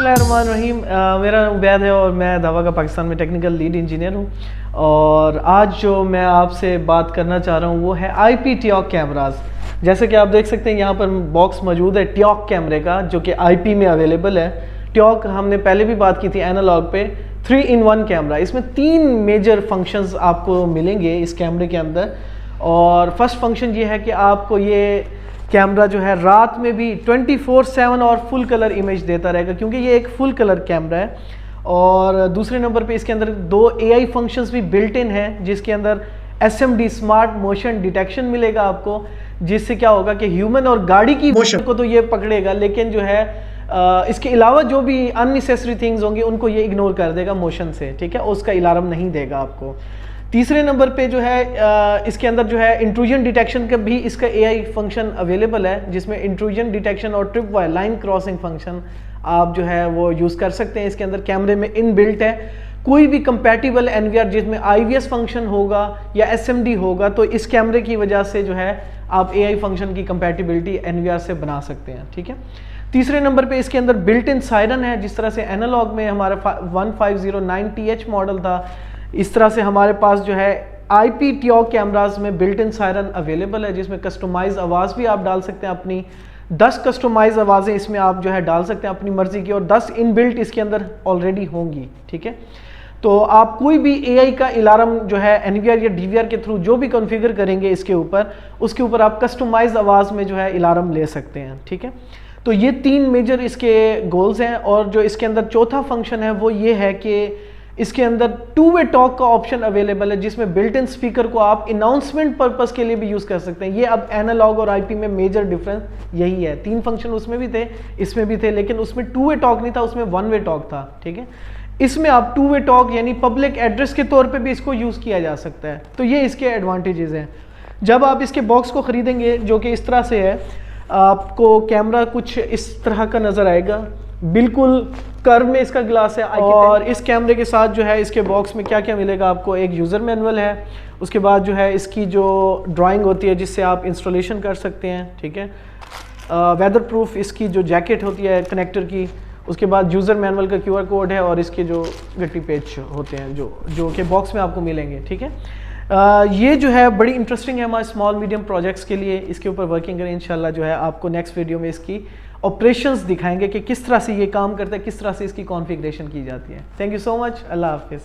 बिस्मिल्लाहिर्रहमानिर्रहीम। मेरा नाम उबैद है और मैं दावा का पाकिस्तान में टेक्निकल लीड इंजीनियर हूँ। और आज जो मैं आपसे बात करना चाह रहा हूँ वो है आईपी TIOC कैमरास। जैसे कि आप देख सकते हैं यहाँ पर बॉक्स मौजूद है TIOC कैमरे का, जो कि आईपी में अवेलेबल है। TIOC हमने पहले भी बात की थी एनालॉग पे, 3-in-1 कैमरा। इसमें 3 मेजर फंक्शंस आपको मिलेंगे इस कैमरे के अंदर। और फर्स्ट फंक्शन ये है कि आपको ये कैमरा जो है रात में भी 24/7 और फुल कलर इमेज देता रहेगा, क्योंकि ये एक फुल कलर कैमरा है। और दूसरे नंबर पे इसके अंदर 2 AI फंक्शंस भी बिल्ट इन है, जिसके अंदर SMD स्मार्ट मोशन डिटेक्शन मिलेगा आपको, जिससे क्या होगा कि ह्यूमन और गाड़ी की मोशन को तो ये पकड़ेगा, लेकिन जो है इसके अलावा जो भी अननेसेसरी थिंग्स होंगी उनको ये इग्नोर कर देगा मोशन से, ठीक है, उसका अलार्म नहीं देगा आपको। तीसरे नंबर पे जो है इसके अंदर जो है इंट्रूजन डिटेक्शन का भी इसका AI फंक्शन अवेलेबल है, जिसमें इंट्रूजन डिटेक्शन और trip wire line crossing function आप जो है वो यूज़ कर सकते हैं। इसके अंदर कैमरे में इनबिल्ट है। कोई भी कंपैटिबल NVR जिसमें IVS फंक्शन होगा या SMD होगा, तो इस कैमरे की वजह से जो है आप AI फंक्शन की कंपैटिबिलिटी NVR से बना सकते हैं, ठीक है। तीसरे नंबर पे इसके अंदर बिल्ट इन सायरन है, जिस तरह से एनालॉग में हमारा 1509TH मॉडल था, इस तरह से हमारे पास जो है आईपी TIOC कैमराज में बिल्ट इन सायरन अवेलेबल है, जिसमें कस्टमाइज आवाज़ भी आप डाल सकते हैं अपनी। 10 कस्टमाइज आवाज़ें इसमें आप जो है डाल सकते हैं अपनी मर्जी की, और 10 इनबिल्ट इसके अंदर ऑलरेडी होंगी, ठीक है। तो आप कोई भी AI का अलार्म जो है NVR या DVR के थ्रू जो भी कॉन्फ़िगर करेंगे इसके ऊपर, उसके ऊपर आप कस्टमाइज आवाज़ में जो है अलार्म ले सकते हैं, ठीक है। तो ये 3 मेजर इसके गोल्स हैं। और जो इसके अंदर चौथा फंक्शन है वो ये है कि इसके अंदर 2-वे टॉक का ऑप्शन अवेलेबल है, जिसमें बिल्ट इन स्पीकर को आप अनाउंसमेंट पर्पस के लिए भी यूज़ कर सकते हैं। ये अब एनालॉग और आईपी में मेजर डिफरेंस यही है। 3 फंक्शन उसमें भी थे, इसमें भी थे, लेकिन उसमें 2-वे टॉक नहीं था, उसमें 1-वे टॉक था, ठीक है। इसमें आप 2-वे टॉक यानी पब्लिक एड्रेस के तौर पे भी इसको यूज़ किया जा सकता है। तो ये इसके एडवांटेजेस हैं। जब आप इसके बॉक्स को ख़रीदेंगे, जो कि इस तरह से है, आपको कैमरा कुछ इस तरह का नज़र आएगा, बिल्कुल कर्व में इसका ग्लास है। और इस कैमरे के साथ जो है इसके बॉक्स में क्या क्या मिलेगा आपको, एक यूज़र मैनुअल है, उसके बाद जो है इसकी जो ड्राइंग होती है जिससे आप इंस्टॉलेशन कर सकते हैं, ठीक है। वेदर प्रूफ इसकी जो जैकेट होती है कनेक्टर की, उसके बाद यूज़र मैनुअल का QR कोड है, और इसके जो गट्टी पेज होते हैं जो कि बॉक्स में आपको मिलेंगे, ठीक है। ये जो है बड़ी इंटरेस्टिंग है हमारे स्मॉल मीडियम प्रोजेक्ट्स के लिए। इसके ऊपर वर्किंग करें इंशाल्लाह, जो है आपको नेक्स्ट वीडियो में इसकी ऑपरेशंस दिखाएंगे कि किस तरह से ये काम करता है, किस तरह से इसकी कॉन्फ़िगरेशन की जाती है। Thank you so much. अल्लाह हाफिज़।